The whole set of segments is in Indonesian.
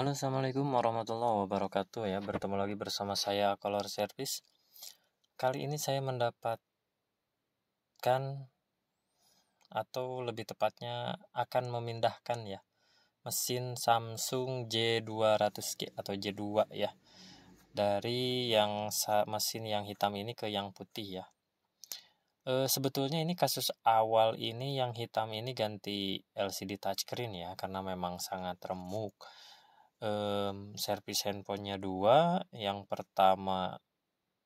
Halo, assalamualaikum warahmatullahi wabarakatuh ya. Bertemu lagi bersama saya Color Service. Kali ini saya mendapatkan atau lebih tepatnya akan memindahkan ya mesin Samsung J200G atau J2 ya, dari mesin yang hitam ini ke yang putih ya. Sebetulnya ini kasus awal ini yang hitam ini ganti LCD touchscreen ya, karena memang sangat remuk. Servis handphonenya 2, yang pertama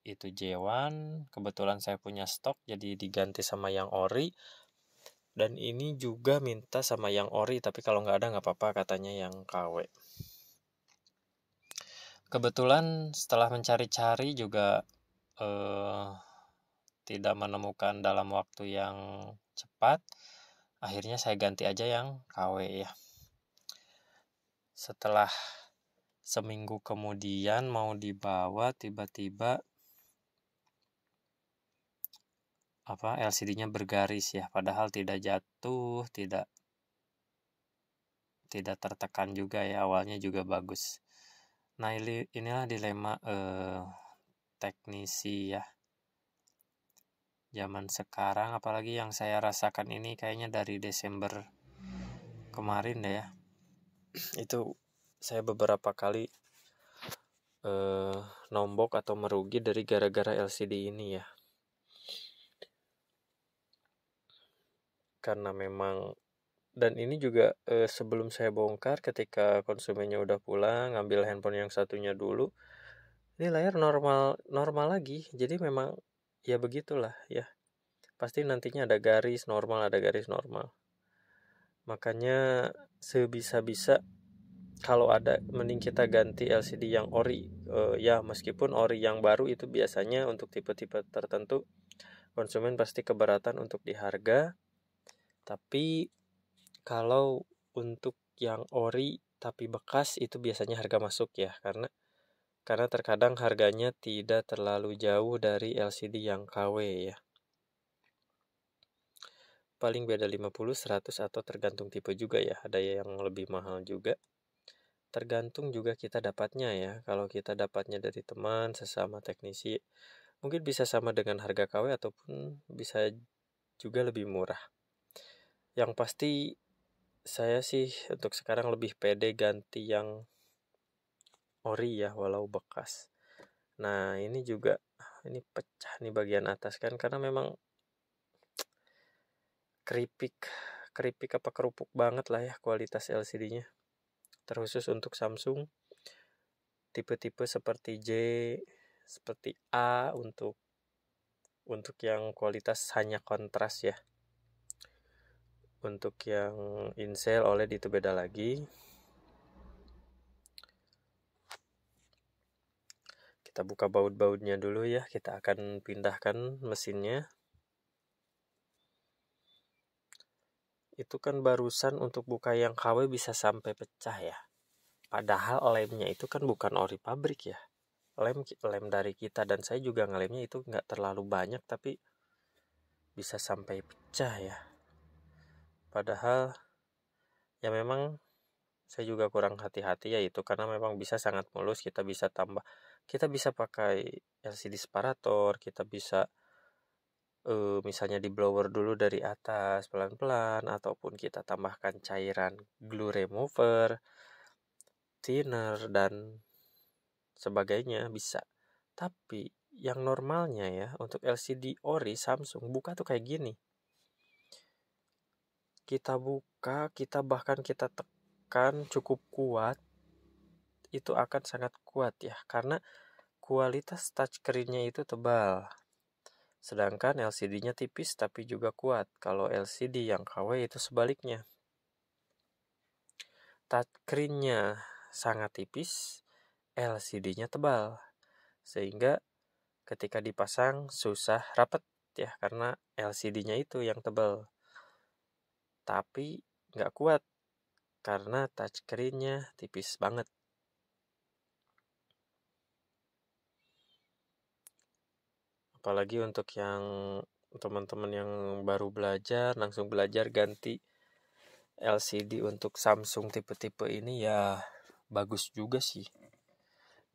itu J1, kebetulan saya punya stok jadi diganti sama yang ori, dan ini juga minta sama yang ori, tapi kalau nggak ada nggak apa-apa katanya yang KW. Kebetulan setelah mencari-cari juga tidak menemukan dalam waktu yang cepat, akhirnya saya ganti aja yang KW ya. Setelah seminggu kemudian mau dibawa, tiba-tiba LCD-nya bergaris ya, padahal tidak jatuh, tidak tertekan juga ya, awalnya juga bagus. Nah, inilah dilema teknisi ya zaman sekarang, apalagi yang saya rasakan ini kayaknya dari Desember kemarin deh ya. Itu saya beberapa kali nombok atau merugi dari gara-gara LCD ini ya. Karena memang, dan ini juga sebelum saya bongkar, ketika konsumennya udah pulang ngambil handphone yang satunya dulu, ini layar normal lagi. Jadi memang ya begitulah ya, pasti nantinya ada garis normal. Makanya sebisa-bisa kalau ada, mending kita ganti LCD yang ori ya, meskipun ori yang baru itu biasanya untuk tipe-tipe tertentu konsumen pasti keberatan untuk di harga. Tapi kalau untuk yang ori tapi bekas itu biasanya harga masuk ya, karena terkadang harganya tidak terlalu jauh dari LCD yang KW ya. Paling beda 50, 100 atau tergantung tipe juga ya, ada yang lebih mahal juga. Tergantung juga kita dapatnya ya. Kalau kita dapatnya dari teman sesama teknisi, mungkin bisa sama dengan harga KW ataupun bisa juga lebih murah. Yang pasti saya sih untuk sekarang lebih pede ganti yang ori ya, walau bekas. Nah, ini juga ini pecah nih bagian atas kan, karena memang keripik apa kerupuk banget lah ya kualitas LCD-nya. Terkhusus untuk Samsung, tipe-tipe seperti J, seperti A untuk yang kualitas hanya kontras ya. Untuk yang Incel OLED itu beda lagi. Kita buka baut-bautnya dulu ya. Kita akan pindahkan mesinnya. Itu kan barusan untuk buka yang KW bisa sampai pecah ya. Padahal lemnya itu kan bukan ori pabrik ya. Lem dari kita, dan saya juga ngelemnya itu nggak terlalu banyak, tapi bisa sampai pecah ya. Padahal ya memang saya juga kurang hati-hati ya itu, karena memang bisa sangat mulus. Kita bisa pakai LCD separator, kita bisa misalnya di blower dulu dari atas pelan-pelan, ataupun kita tambahkan cairan glue remover, thinner, dan sebagainya bisa. Tapi yang normalnya ya, untuk LCD ori Samsung buka tuh kayak gini. Kita buka, bahkan kita tekan cukup kuat, itu akan sangat kuat ya, karena kualitas touchscreen-nya itu tebal. Sedangkan LCD-nya tipis tapi juga kuat. Kalau LCD yang KW itu sebaliknya. Touchscreen-nya sangat tipis, LCD-nya tebal. Sehingga ketika dipasang susah rapet ya, karena LCD-nya itu yang tebal. Tapi nggak kuat karena touchscreen-nya tipis banget. Apalagi untuk yang teman-teman yang baru belajar, langsung belajar ganti LCD untuk Samsung tipe-tipe ini ya, bagus juga sih,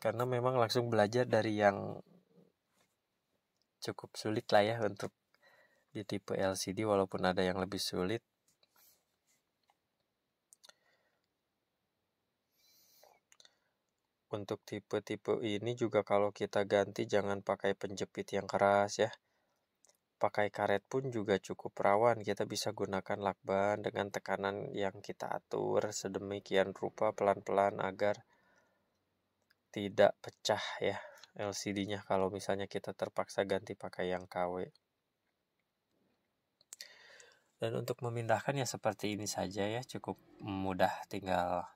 karena memang langsung belajar dari yang cukup sulit lah ya untuk di tipe LCD, walaupun ada yang lebih sulit. Untuk tipe-tipe ini juga kalau kita ganti jangan pakai penjepit yang keras ya. Pakai karet pun juga cukup rawan. Kita bisa gunakan lakban dengan tekanan yang kita atur sedemikian rupa pelan-pelan agar tidak pecah ya LCD-nya kalau misalnya kita terpaksa ganti pakai yang KW. Dan untuk memindahkan ya seperti ini saja ya, cukup mudah, tinggal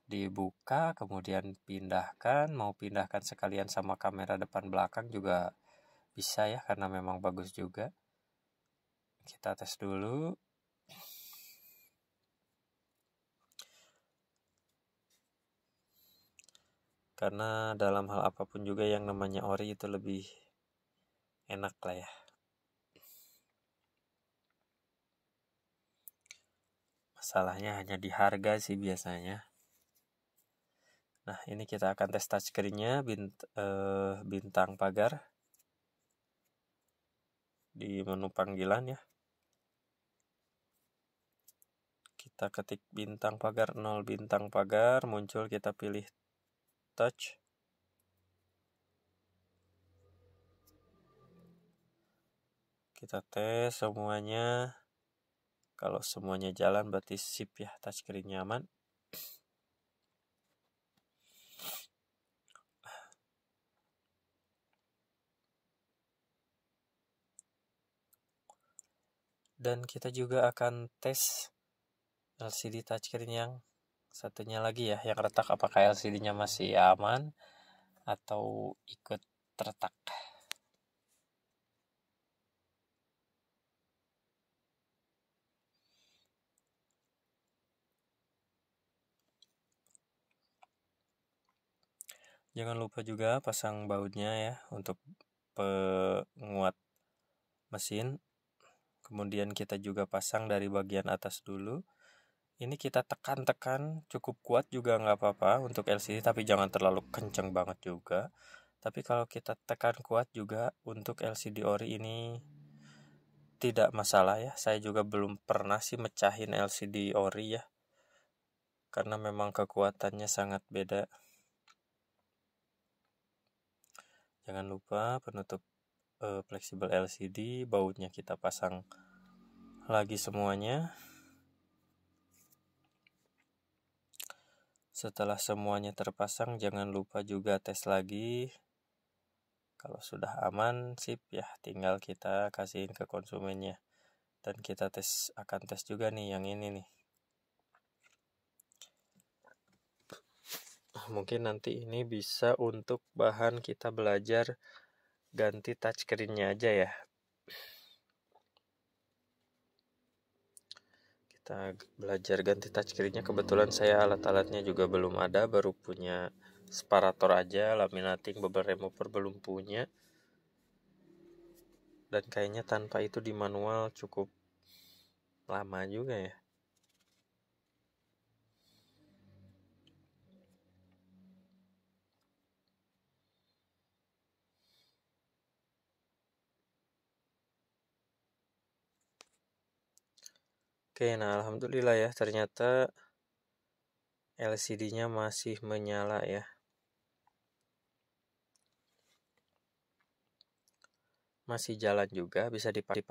dibuka kemudian pindahkan. Mau pindahkan sekalian sama kamera depan belakang juga bisa ya, karena memang bagus juga. Kita tes dulu. Karena dalam hal apapun juga yang namanya ori itu lebih enak lah ya. Masalahnya hanya di harga sih biasanya. Nah, ini kita akan tes touchscreen-nya bintang pagar di menu panggilan ya. Kita ketik bintang pagar 0 bintang pagar, muncul, kita pilih touch. Kita tes semuanya. Kalau semuanya jalan berarti sip ya, touchscreen nyaman. Dan kita juga akan tes LCD touchscreen yang satunya lagi ya, yang retak, apakah LCD-nya masih aman atau ikut retak. Jangan lupa juga pasang bautnya ya untuk penguat mesin. Kemudian kita juga pasang dari bagian atas dulu. Ini kita tekan-tekan cukup kuat juga nggak apa-apa untuk LCD, tapi jangan terlalu kenceng banget juga. Tapi kalau kita tekan kuat juga untuk LCD ori ini tidak masalah ya. Saya juga belum pernah sih mecahin LCD ori ya, karena memang kekuatannya sangat beda. Jangan lupa penutup fleksibel LCD, bautnya kita pasang lagi semuanya. Setelah semuanya terpasang, jangan lupa juga tes lagi. Kalau sudah aman, sip ya, tinggal kita kasihin ke konsumennya. Dan kita akan tes juga nih yang ini nih. Mungkin nanti ini bisa untuk bahan kita belajar ganti touchscreen-nya aja ya. Kita belajar ganti touchscreen-nya. Kebetulan saya alat-alatnya juga belum ada, baru punya separator aja, laminating bubble remover belum punya. Dan kayaknya tanpa itu di manual cukup lama juga ya. Oke, nah alhamdulillah ya, ternyata LCD-nya masih menyala ya. Masih jalan juga, bisa dipakai